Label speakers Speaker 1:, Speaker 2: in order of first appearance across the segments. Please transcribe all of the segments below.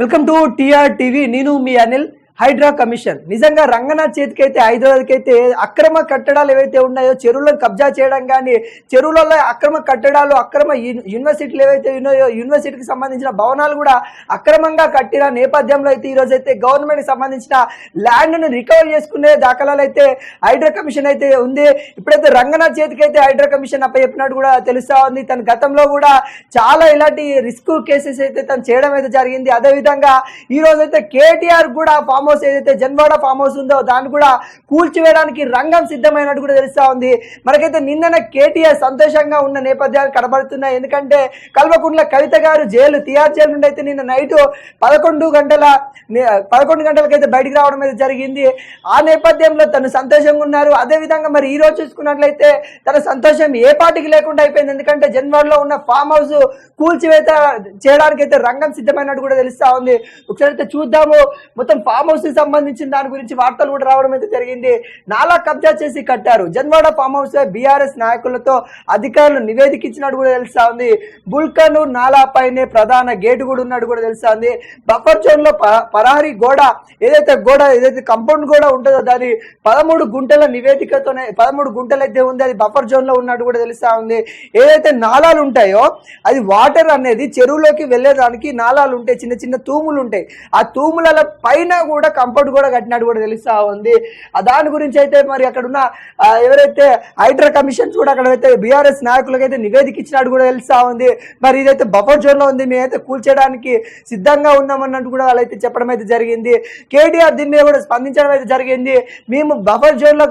Speaker 1: Welcome to TR TV. నేను మీ Anil. Hydraa commission నిజంగా రంగనాథ్ చేతికైతే హైదరాబాద్కి అయితే అక్రమ కట్టడాలు ఏవైతే ఉన్నాయో చెరువులను కబ్జా చేయడం కానీ, చెరువులలో అక్రమ కట్టడాలు, అక్రమ యూనివర్సిటీలు ఏవైతే ఉన్నాయో యూనివర్సిటీకి సంబంధించిన భవనాలు కూడా అక్రమంగా కట్టిన నేపథ్యంలో అయితే ఈరోజు అయితే గవర్నమెంట్కి సంబంధించిన ల్యాండ్ను రికవర్ చేసుకునే దాఖలాలు అయితే హైడ్రా కమిషన్ అయితే ఉంది. ఇప్పుడైతే రంగనాథ్ చేతికి అయితే హైడ్రా కమిషన్ చెప్పినట్టు కూడా తెలుస్తా ఉంది. తన గతంలో కూడా చాలా ఇలాంటి రిస్క్ కేసెస్ అయితే తను చేయడం అయితే జరిగింది. అదేవిధంగా ఈ రోజు అయితే కేటీఆర్ కూడా ఫామ్ హౌస్ ఏదైతే జన్వాడ ఫామ్ హౌస్ ఉందో దాన్ని కూడా కూల్చివేయడానికి రంగం సిద్ధమైనట్టు కూడా తెలుస్తా ఉంది. మనకైతే నిన్ననే కేటీఆర్ సంతోషంగా ఉన్న నేపథ్యాలు కనబడుతున్నాయి. ఎందుకంటే కల్వకుంట్ల కవిత గారు తిహార్ జైలు నుండి అయితే నిన్న నైట్ 11 గంటలకైతే బయటికి రావడం అయితే జరిగింది. ఆ నేపథ్యంలో తను సంతోషంగా ఉన్నారు. అదేవిధంగా మరి ఈ రోజు చూసుకున్నట్లయితే తన సంతోషం ఏ పార్టీకి లేకుండా అయిపోయింది. ఎందుకంటే జన్వాడలో ఉన్న ఫామ్ హౌస్ కూల్చివేత చేయడానికి అయితే రంగం సిద్ధమైనట్టు కూడా తెలుస్తా ఉంది. ఒకసారి అయితే చూద్దాము. మొత్తం ఫామ్ హౌస్ సంబంధించిన దాని గురించి వార్తలు కూడా రావడం అయితే జరిగింది. నాలా కబ్జా చేసి కట్టారు. జన్వాడ ఫామ్ హౌస్ బీఆర్ఎస్ నాయకులతో అధికారులు నివేదిక ఇచ్చినట్టు కూడా తెలుస్తా ఉంది. బుల్కనూర్ నాలా పైనే ప్రధాన గేటు కూడా ఉన్నట్టు కూడా తెలుస్తా ఉంది. బఫర్ జోన్ లో పరారీ గోడ ఏదైతే కంపౌండ్ గోడ ఉంటుందో దాని 13 గుంటల నివేదికతోనే 13 గుంటలు అయితే ఉంది. అది బఫర్ జోన్ లో ఉన్నట్టు కూడా తెలుస్తా ఉంది. ఏదైతే నాలాలు ఉంటాయో అది వాటర్ అనేది చెరువులోకి వెళ్లేదానికి నాలాలు ఉంటాయి, చిన్న చిన్న తూములు ఉంటాయి. ఆ తూముల పైన కూడా కంపౌండ్ కూడా కట్టినట్టు కూడా తెలుస్తా ఉంది. దాని గురించి అయితే మరి అక్కడ ఉన్న ఎవరైతే హైడ్రా కమిషన్స్ కూడా అక్కడైతే బీఆర్ఎస్ నాయకులకు అయితే నివేదిక ఇచ్చినట్టు కూడా తెలుస్తా ఉంది. మరి ఇదైతే బఫర్ జోన్ లో ఉంది, మేమైతే కూల్చేయడానికి సిద్ధంగా ఉన్నామన్నట్టు కూడా వాళ్ళైతే చెప్పడం అయితే జరిగింది. కేటీఆర్ దీని మీద కూడా స్పందించడం అయితే జరిగింది. మేము బఫర్ జోన్ లో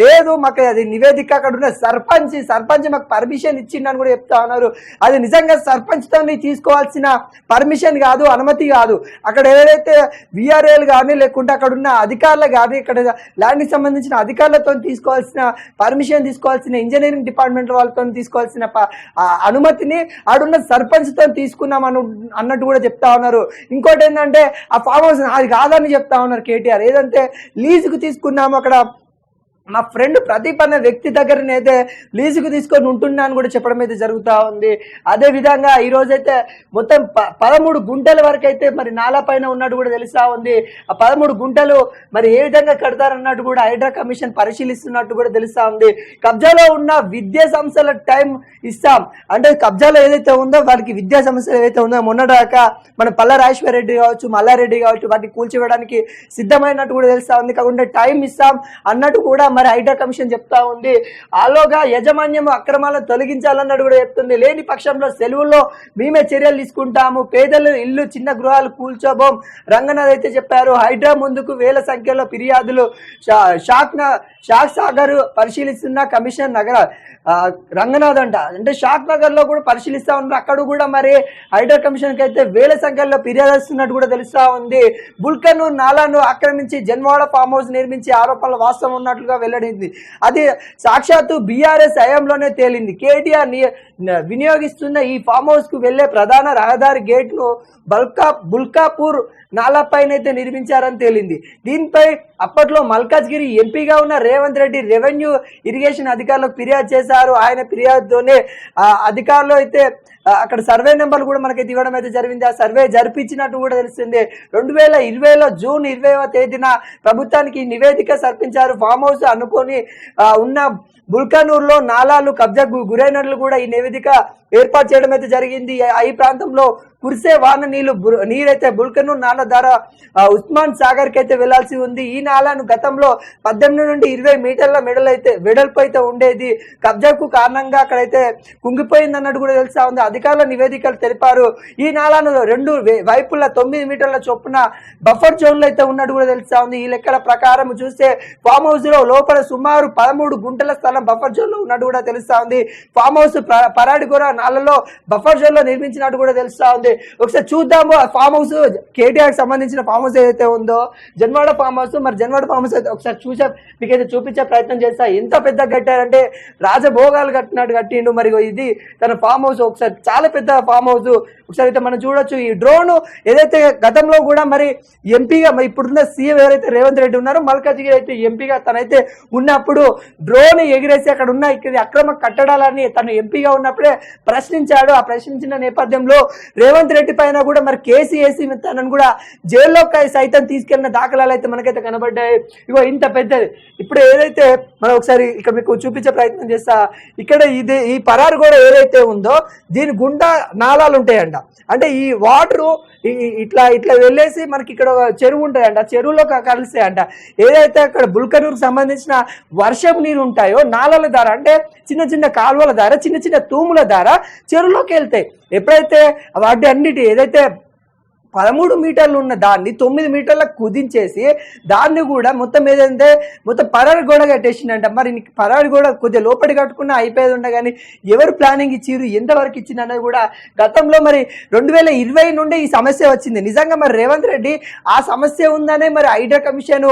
Speaker 1: లేదు, మాకు అది నివేదిక అక్కడ ఉన్న సర్పంచ్ మాకు పర్మిషన్ ఇచ్చిండని కూడా చెప్తా ఉన్నారు. అది నిజంగా సర్పంచ్ తో తీసుకోవాల్సిన పర్మిషన్ కాదు, అనుమతి కాదు. అక్కడ ఎవరైతే విఆర్ఏలు కానీ లేకుంటే అక్కడ ఉన్న అధికారులు కానీ, ఇక్కడ ల్యాండ్కి సంబంధించిన అధికారులతో తీసుకోవాల్సిన పర్మిషన్, తీసుకోవాల్సిన ఇంజనీరింగ్ డిపార్ట్మెంట్ వాళ్ళతో తీసుకోవాల్సిన అనుమతిని ఆడున్న సర్పంచ్ తో తీసుకున్నాం అన్నట్టు కూడా చెప్తా ఉన్నారు. ఇంకోటి ఏంటంటే ఆ ఫామ్ హౌస్ అది కాదని చెప్తా ఉన్నారు కేటీఆర్. ఏదంటే లీజుకు తీసుకున్నాము, అక్కడ మా ఫ్రెండ్ ప్రదీప్ అనే వ్యక్తి దగ్గరనైతే లీజుకు తీసుకొని ఉంటున్నాను కూడా చెప్పడం అయితే జరుగుతూ ఉంది. అదేవిధంగా ఈరోజైతే మొత్తం 13 గుంటల వరకు అయితే మరి నాలా పైన ఉన్నట్టు కూడా తెలుస్తా ఉంది. ఆ 13 గుంటలు మరి ఏ విధంగా కడతారన్నట్టు కూడా హైడ్రా కమిషన్ పరిశీలిస్తున్నట్టు కూడా తెలుస్తా ఉంది. కబ్జాలో ఉన్న విద్యా సంస్థల టైం ఇస్తాం అంటే కబ్జాలో ఏదైతే ఉందో వారికి విద్యా సంస్థలు ఏదైతే ఉందో మొన్నదాకా మన పల్ల రాజేశ్వర రెడ్డి కావచ్చు, మల్లారెడ్డి కావచ్చు, వాటిని కూల్చివేయడానికి సిద్ధమైనట్టు కూడా తెలుస్తా ఉంది. కాకుండా టైం ఇస్తాం అన్నట్టు కూడా మరి హైడ్రా కమిషన్ చెప్తా ఉంది. ఆలోగా యజమాన్యం అక్రమాలను తొలగించాలన్నట్టు కూడా చెప్తుంది. లేని పక్షంలో సెలవుల్లో మేమే చర్యలు తీసుకుంటాము, పేదలు ఇల్లు చిన్న గృహాలు కూల్చోబోం రంగనాథ్ అయితే చెప్పారు. హైడ్రా ముందుకు వేల సంఖ్యలో ఫిర్యాదులు. షాక్ సాగర్ పరిశీలిస్తున్న కమిషన్ నగర రంగనాథ్ అంటే షాక్ నగర్ లో కూడా పరిశీలిస్తా ఉన్నారు. అక్కడ కూడా మరి హైడ్రా కమిషన్ కి అయితే వేల సంఖ్యలో ఫిర్యాదు వస్తున్నట్టు కూడా తెలుస్తా ఉంది. బుల్కనూర్ నాలాను ఆక్రమించి జన్వాడ ఫామ్ హౌస్ నిర్మించి ఆరోపణలు వాస్తవం ఉన్నట్లుగా వెల్లడింది. అది సాక్షాత్తు బీఆర్ఎస్ హయాంలోనే తేలింది. కేటీఆర్ వినియోగిస్తున్న ఈ ఫామ్ హౌస్ కు వెళ్లే ప్రధాన రహదారి గేట్ ను బుల్కాపూర్ నాలా పైన అయితే నిర్మించారని తేలింది. దీనిపై అప్పట్లో మల్కాజ్గిరి ఎంపీగా ఉన్న రేవంత్ రెడ్డి రెవెన్యూ ఇరిగేషన్ అధికారులకు ఫిర్యాదు చేశారు. ఆయన ఫిర్యాదుతోనే అధికారులు అయితే అక్కడ సర్వే నెంబర్లు కూడా మనకైతే ఇవ్వడం అయితే జరిగింది. ఆ సర్వే జరిపించినట్టు కూడా తెలిసింది. 2020లో జూన్ 20వ తేదీన ప్రభుత్వానికి నివేదిక సమర్పించారు. ఫామ్ హౌస్ అనుకొని ఉన్న బుల్కనూరులో నాలాలు కబ్జాకు గురైనట్లు కూడా ఈ నివేదిక ఏర్పాటు చేయడం అయితే జరిగింది. ఈ ప్రాంతంలో కురిసే వాన నీరైతే బుల్కనూరు నాలా ద్వారా ఉస్మాన్ సాగర్ కి అయితే వెళ్లాల్సి ఉంది. ఈ నాలాను గతంలో 18 నుండి 20 మీటర్ల వెడల్పు అయితే ఉండేది. కబ్జాకు కారణంగా అక్కడైతే కుంగిపోయింది అన్నట్టు కూడా తెలుస్తా ఉంది. అధికారుల నివేదికలు తెలిపారు. ఈ నాలాను 2 వైపుల 9 మీటర్ల చొప్పున బఫర్ జోన్ లో అయితే ఉన్నట్టు కూడా తెలుస్తా ఉంది. ఈ లెక్కల ప్రకారం చూస్తే ఫామ్ హౌస్ లో లోపల సుమారు 13 గుంటల స్థలం బఫర్ జోన్ లో ఉన్నట్టు కూడా తెలుస్తా ఉంది. ఫామ్ హౌస్ పరాడిగోర నాలలో బఫర్ జోన్ లో నిర్మించినట్టు కూడా తెలుస్తా ఉంది. ఒకసారి చూద్దాము ఆ ఫామ్ హౌస్ కేటీఆర్ సంబంధించిన ఫామ్ హౌస్ ఏదైతే ఉందో జన్వాడ ఫామ్ హౌస్. మరి జన్వాడ ఫామ్ హౌస్ అయితే ఒకసారి మీకైతే చూపించే ప్రయత్నం చేస్తా. ఎంత పెద్ద కట్టారంటే రాజభోగాలు కట్టినట్టు కట్టిండు. మరి ఇది తన ఫామ్ హౌస్ ఒకసారి చాలా పెద్ద ఫామ్ హౌస్. ఒకసారి అయితే మనం చూడొచ్చు. ఈ డ్రోన్ ఏదైతే గతంలో కూడా మరి ఎంపీగా ఇప్పుడున్న సీఎం ఎవరైతే రేవంత్ రెడ్డి ఉన్నారో మల్కాజ్గిరి అయితే ఎంపీగా తనైతే ఉన్నప్పుడు డ్రోన్ ఎగిరేసి అక్కడ ఉన్న ఇక్కడ అక్రమ కట్టడాలని తను ఎంపీగా ఉన్నప్పుడే ప్రశ్నించాడు. ఆ ప్రశ్నించిన నేపథ్యంలో రేవంత్ రెడ్డి పైన కూడా మరి కేసు వేసి తనను కూడా జైల్లో సైతం తీసుకెళ్లిన దాఖలాలు అయితే మనకైతే కనబడ్డాయి. ఇగో ఇంత పెద్దది. ఇప్పుడు ఏదైతే మనం ఒకసారి ఇక్కడ మీకు చూపించే ప్రయత్నం చేస్తా. ఇక్కడ ఈ పరారు గోడ ఏదైతే ఉందో దీని గుండా నాళాలు ఉంటాయంట. అంటే ఈ వాటరు ఇట్లా ఇట్లా వెళ్ళేసి మనకి ఇక్కడ చెరువు ఉంటాయంట. చెరువులో కలిస్తాయంట. ఏదైతే అక్కడ బుల్కనూరుకు సంబంధించిన వర్షపు నీరు ఉంటాయో నాళాల ద్వారా, అంటే చిన్న చిన్న కాలువల ద్వారా, చిన్న చిన్న తూముల ద్వారా చెరువులోకి వెళ్తాయి. ఎప్పుడైతే వాటి అన్నిటి ఏదైతే 13 మీటర్లు ఉన్న దాన్ని 9 మీటర్లకు కుదించేసి దాన్ని కూడా మొత్తం ఏదంటే మొత్తం పరారు గోడ కట్టేసిందంట. మరి పరారు గోడ కొద్దిగా లోపలి కట్టుకున్నా అయిపోయేది ఉండే, కానీ ఎవరు ప్లానింగ్ ఇచ్చిరు, ఎంతవరకు ఇచ్చింది అన్నది కూడా గతంలో మరి 2020 నుండి ఈ సమస్య వచ్చింది. నిజంగా మరి రేవంత్ రెడ్డి ఆ సమస్య ఉందనే మరి హైడ్రా కమిషన్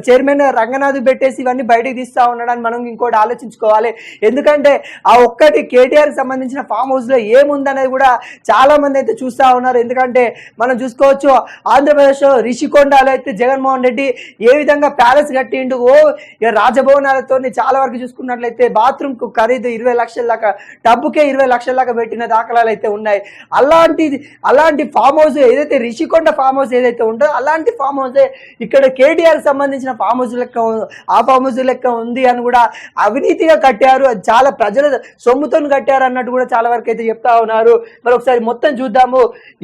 Speaker 1: చైర్మన్ రంగనాథ్ పెట్టేసి ఇవన్నీ బయటకు తీస్తా ఉన్నాడని మనం ఇంకోటి ఆలోచించుకోవాలి. ఎందుకంటే ఆ ఒక్కటి కేటీఆర్ సంబంధించిన ఫామ్ హౌస్ లో ఏముందనేది కూడా చాలా మంది అయితే చూస్తా ఉన్నారు. ఎందుకంటే మనం చూసుకోవచ్చు ఆంధ్రప్రదేశ్ రిషికొండలో అయితే జగన్మోహన్ రెడ్డి ఏ విధంగా ప్యాలెస్ కట్టిండు. రాజభవనాలతో చాలా వరకు చూసుకున్నట్లయితే బాత్రూమ్ కు ఖరీదు 20 లక్షల దాకా, డబ్బుకే 20 లక్షల దాకా పెట్టిన దాఖలాలు అయితే ఉన్నాయి. అలాంటి ఫామ్ హౌస్ ఏదైతే రిషికొండ ఫామ్ హౌస్ ఏదైతే ఉందో అలాంటి ఫామ్ హౌస్ ఇక్కడ కేటీఆర్ సంబంధించిన ఫామ్ హౌస్ లెక్క, ఆ ఫామ్ హౌస్ లెక్క ఉంది అని కూడా అవినీతిగా కట్టారు, అది చాలా ప్రజల సొమ్ముతో కట్టారు అన్నట్టు కూడా చాలా వరకు అయితే చెప్తా ఉన్నారు. మరి ఒకసారి మొత్తం చూద్దాము.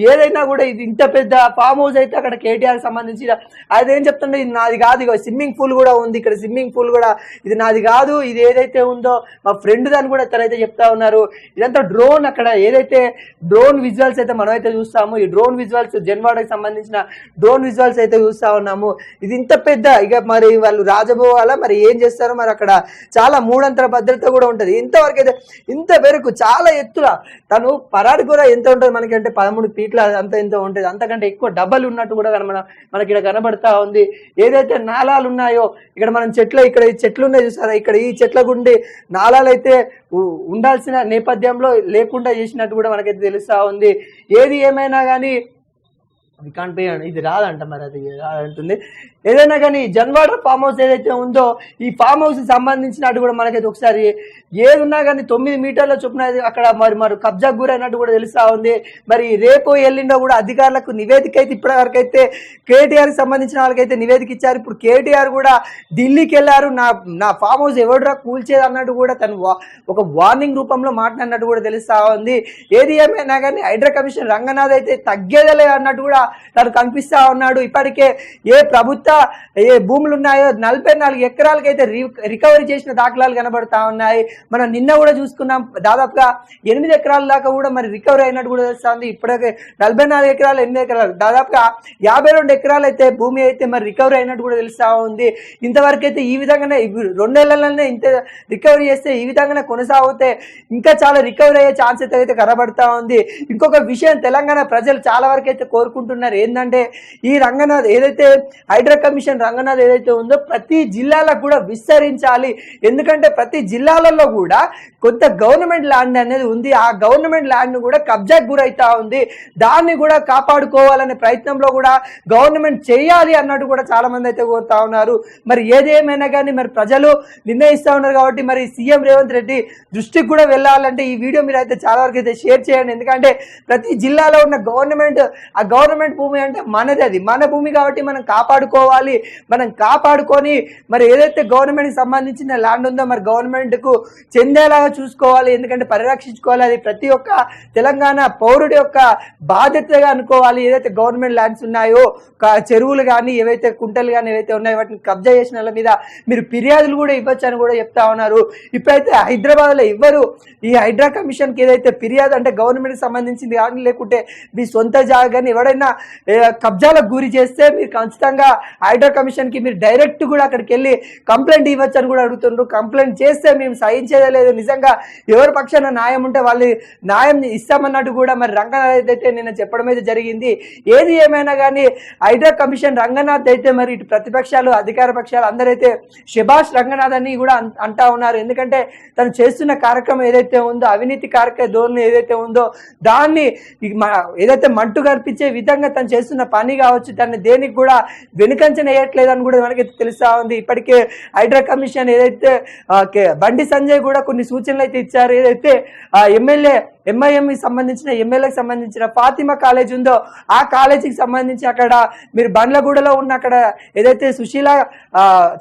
Speaker 1: ఏదైనా కూడా ఇది ఇంత పెద్ద ఫామ్ హౌస్ అయితే అక్కడ కేటీఆర్ సంబంధించిన అదేం చెప్తుండే, ఇది నాది కాదు. ఇక స్విమ్మింగ్ పూల్ కూడా ఉంది ఇక్కడ, స్విమ్మింగ్ పూల్ కూడా ఇది నాది కాదు, ఇది ఏదైతే ఉందో మా ఫ్రెండ్ దాన్ని కూడా తనైతే చెప్తా ఉన్నారు. ఇదంతా డ్రోన్, అక్కడ ఏదైతే డ్రోన్ విజువల్స్ అయితే మనం అయితే చూస్తాము. ఈ డ్రోన్ విజువల్స్ జన్వాడకి సంబంధించిన డ్రోన్ విజువల్స్ అయితే చూస్తా ఉన్నాము. ఇది ఇంత పెద్ద, ఇక మరి వాళ్ళు రాజభోగాల మరి ఏం చేస్తారో మరి అక్కడ చాలా మూడంతర భద్రత కూడా ఉంటుంది. ఇంతవరకు అయితే ఇంత వరకు చాలా ఎత్తుల తను పరాడు కూడా ఎంత ఉంటుంది మనకి అంటే 13 ఫీట్ల అంత ఎంత ఉంటుంది, అంతకంటే ఎక్కువ డబ్బలు ఉన్నట్టు కూడా మనకి ఇక్కడ కనబడతా ఉంది. ఏదైతే నాళాలు ఉన్నాయో ఇక్కడ మనం ఇక్కడ ఈ చెట్లు ఉన్నాయి చూసారా, ఇక్కడ ఈ చెట్ల గుండి నాళాలు అయితే ఉండాల్సిన నేపథ్యంలో లేకుండా చేసినట్టు కూడా మనకైతే తెలుస్తా ఉంది. ఏది ఏమైనా కానీ ఇది రాదంట, మరి అది రాదంటుంది. ఏదైనా కానీ జన్వాడ ఫామ్ హౌస్ ఏదైతే ఉందో ఈ ఫామ్ హౌస్ సంబంధించినట్టు కూడా మనకైతే ఒకసారి ఏది ఉన్నా కానీ 9 మీటర్ల చొప్పున అక్కడ మరి కబ్జాకు గురైనట్టు కూడా తెలుస్తా ఉంది. మరి రేపు ఎల్లుండో కూడా అధికారులకు నివేదిక అయితే ఇప్పటి వరకు అయితే కేటీఆర్ సంబంధించిన వాళ్ళకైతే నివేదిక ఇచ్చారు. ఇప్పుడు కేటీఆర్ కూడా ఢిల్లీకి వెళ్ళారు. నా ఫామ్ హౌస్ ఎవడురా కూల్చేది అన్నట్టు కూడా తను ఒక వార్నింగ్ రూపంలో మాట్లాడినట్టు కూడా తెలుస్తా ఉంది. ఏది ఏమైనా కానీ హైడ్రా కమిషన్ రంగనాథ్ అయితే తగ్గేదలే అన్నట్టు కూడా తను కనిపిస్తా ఉన్నాడు. ఇప్పటికే ఏ భూములు ఉన్నాయో 44 ఎకరాలకైతే రికవరీ చేసిన దాఖలాలు కనబడతా ఉన్నాయి. మనం నిన్న కూడా చూసుకున్నాం, దాదాపుగా 8 ఎకరాల దాకా కూడా మరి రికవరీ అయినట్టు కూడా తెలుస్తా ఉంది. ఇప్పటికే 44 ఎకరాలు 8 ఎకరాలు దాదాపుగా 52 ఎకరాలు అయితే భూమి అయితే మరి రికవరీ అయినట్టు కూడా తెలుస్తా ఉంది. ఇంతవరకు అయితే ఈ విధంగానే 2 నెలలనే ఇంత రికవరీ చేస్తే ఈ విధంగానే కొనసాగితే ఇంకా చాలా రికవరీ అయ్యే ఛాన్స్ అయితే కనబడతా ఉంది. ఇంకొక విషయం తెలంగాణ ప్రజలు చాలా వరకు అయితే కోరుకుంటున్నారు ఏంటంటే ఈ రంగనాథ్ ఏదైతే హైడ్రా కమిషన్ రంగనాథ్ ఏదైతే ఉందో ప్రతి జిల్లాలకు కూడా విస్తరించాలి. ఎందుకంటే ప్రతి జిల్లాలలో కూడా కొంత గవర్నమెంట్ ల్యాండ్ అనేది ఉంది. ఆ గవర్నమెంట్ ల్యాండ్ కూడా కబ్జాకు గురైతా ఉంది. దాన్ని కూడా కాపాడుకోవాలనే ప్రయత్నంలో కూడా గవర్నమెంట్ చేయాలి అన్నట్టు కూడా చాలా మంది అయితే కోరుతా ఉన్నారు. మరి ఏదేమైనా కానీ మరి ప్రజలు నిర్ణయిస్తా ఉన్నారు కాబట్టి మరి సీఎం రేవంత్ రెడ్డి దృష్టికి కూడా వెళ్ళాలంటే ఈ వీడియో మీరు అయితే చాలా వరకు అయితే షేర్ చేయండి. ఎందుకంటే ప్రతి జిల్లాలో ఉన్న ఆ గవర్నమెంట్ భూమి అంటే మనది, అది మన భూమి కాబట్టి మనం కాపాడుకోవాలి. మనం కాపాడుకొని మరి ఏదైతే గవర్నమెంట్కి సంబంధించిన ల్యాండ్ ఉందో మరి గవర్నమెంట్కు చెందేలాగా చూసుకోవాలి. ఎందుకంటే పరిరక్షించుకోవాలి. అది ప్రతి ఒక్క తెలంగాణ పౌరుడి యొక్క బాధ్యతగా అనుకోవాలి. ఏదైతే గవర్నమెంట్ ల్యాండ్స్ ఉన్నాయో చెరువులు కానీ ఏవైతే కుంటలు కానీ ఏవైతే ఉన్నాయో వాటిని కబ్జా చేసిన వాళ్ళ మీద మీరు ఫిర్యాదులు కూడా ఇవ్వచ్చు అని కూడా చెప్తా ఉన్నారు. ఇప్పుడైతే హైదరాబాద్లో ఇవ్వరు. ఈ హైడ్రా కమిషన్కి ఏదైతే ఫిర్యాదు అంటే గవర్నమెంట్కి సంబంధించింది కానీ లేకుంటే మీ సొంత జాగా కానీ ఎవడైనా కబ్జాలకు గురి చేస్తే మీరు ఖచ్చితంగా హైడ్రా కమిషన్ కి మీరు డైరెక్ట్ కూడా అక్కడికి వెళ్ళి కంప్లైంట్ ఇవ్వచ్చు అని కూడా అడుగుతున్నారు. కంప్లైంట్ చేస్తే మేము సహించేదే లేదు, నిజంగా ఎవరి పక్షాన న్యాయం ఉంటే వాళ్ళు న్యాయం ఇస్తామన్నట్టు కూడా మరి రంగనాథ్ అయితే నిన్న చెప్పడం అయితే జరిగింది. ఏది ఏమైనా కానీ హైడ్రా కమిషన్ రంగనాథ్ అయితే మరి ఇటు ప్రతిపక్షాలు అధికార పక్షాలు అందరైతే శభాష్ రంగనాథ్ అని కూడా అంటా ఉన్నారు. ఎందుకంటే తను చేస్తున్న కార్యక్రమం ఏదైతే ఉందో, అవినీతి కార్యక్రమ ధోరణి ఏదైతే ఉందో దాన్ని ఏదైతే మంటు కల్పించే విధంగా తను చేస్తున్న పని కావచ్చు, తను దేనికి కూడా వెనుకంచన వేయట్లేదని కూడా మనకైతే తెలుస్తా ఉంది. ఇప్పటికే హైడ్రా కమిషన్ ఏదైతే బండి సంజయ్ కూడా కొన్ని సూచనలు అయితే ఇచ్చారు. ఏదైతే ఎంఐఎంకి సంబంధించిన ఎమ్మెల్యేకి సంబంధించిన ఫాతిమా కాలేజ్ ఉందో ఆ కాలేజీకి సంబంధించి అక్కడ మీరు బండ్లగూడలో ఉన్న అక్కడ ఏదైతే సుశీల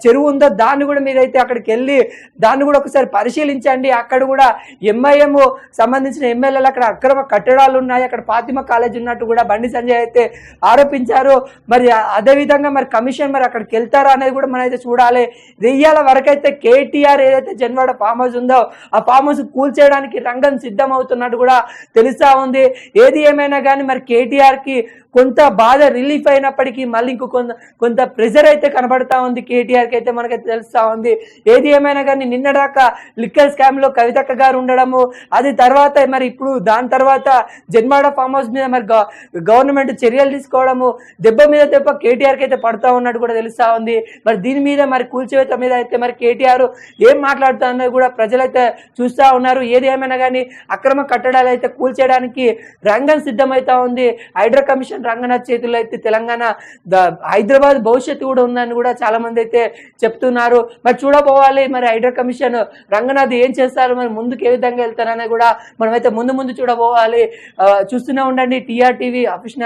Speaker 1: చెరువు ఉందో దాన్ని కూడా మీరైతే అక్కడికి వెళ్ళి దాన్ని కూడా ఒకసారి పరిశీలించండి. అక్కడ కూడా ఎంఐఎం సంబంధించిన ఎమ్మెల్యేలు అక్కడ అక్రమ కట్టడాలు ఉన్నాయి, అక్కడ ఫాతిమా కాలేజ్ ఉన్నట్టు కూడా బండి సంజయ్ అయితే ఆరోపించారు. మరి అదేవిధంగా మరి కమిషన్ మరి అక్కడికి వెళ్తారా అనేది కూడా మనం అయితే చూడాలి. దెయ్యాల వరకైతే కేటీఆర్ ఏదైతే జన్వాడ ఫామ్ హౌస్ ఉందో ఆ ఫామ్ హౌస్ కూల్చేయడానికి రంగం సిద్ధమవుతున్నట్టు కూడా తెలుస్తా ఉంది. ఏది ఏమైనా కానీ మరి కేటీఆర్ కి కొంత బాధ రిలీఫ్ అయినప్పటికీ మళ్ళీ కొంత ప్రెజర్ అయితే కనబడతా ఉంది కేటీఆర్ కి అయితే మనకైతే తెలుస్తా ఉంది. ఏది ఏమైనా కానీ నిన్నదాకా లిక్కర్ స్కామ్ లో కవితక్క గారు ఉండడము, అది తర్వాత మరి ఇప్పుడు దాని తర్వాత జన్మాడ ఫామ్ హౌస్ మీద మరి గవర్నమెంట్ చర్యలు తీసుకోవడము, దెబ్బ మీద దెబ్బ కేటీఆర్ కి అయితే పడతా ఉన్నట్టు కూడా తెలుస్తా ఉంది. మరి దీని మీద మరి కూల్చివేత మీద అయితే మరి కేటీఆర్ ఏం మాట్లాడుతా అన్నది కూడా ప్రజలైతే చూస్తా ఉన్నారు. ఏది ఏమైనా కానీ అక్రమ కట్టడాలు అయితే కూల్చేయడానికి రంగం సిద్ధమైతా ఉంది. హైడ్రా కమిషన్ రంగనాథ్ చేతుల్లో అయితే తెలంగాణ హైదరాబాద్ భవిష్యత్తు కూడా ఉందని కూడా చాలా మంది అయితే చెప్తున్నారు. మరి చూడబోవాలి మరి హైడ్రా కమిషన్ రంగనాథ్ ఏం చేస్తారు, మరి ముందుకు ఏ విధంగా వెళ్తారని కూడా మనమైతే ముందు చూడబోవాలి. చూస్తూనే ఉండండి TR టీవీ అఫీషియల్.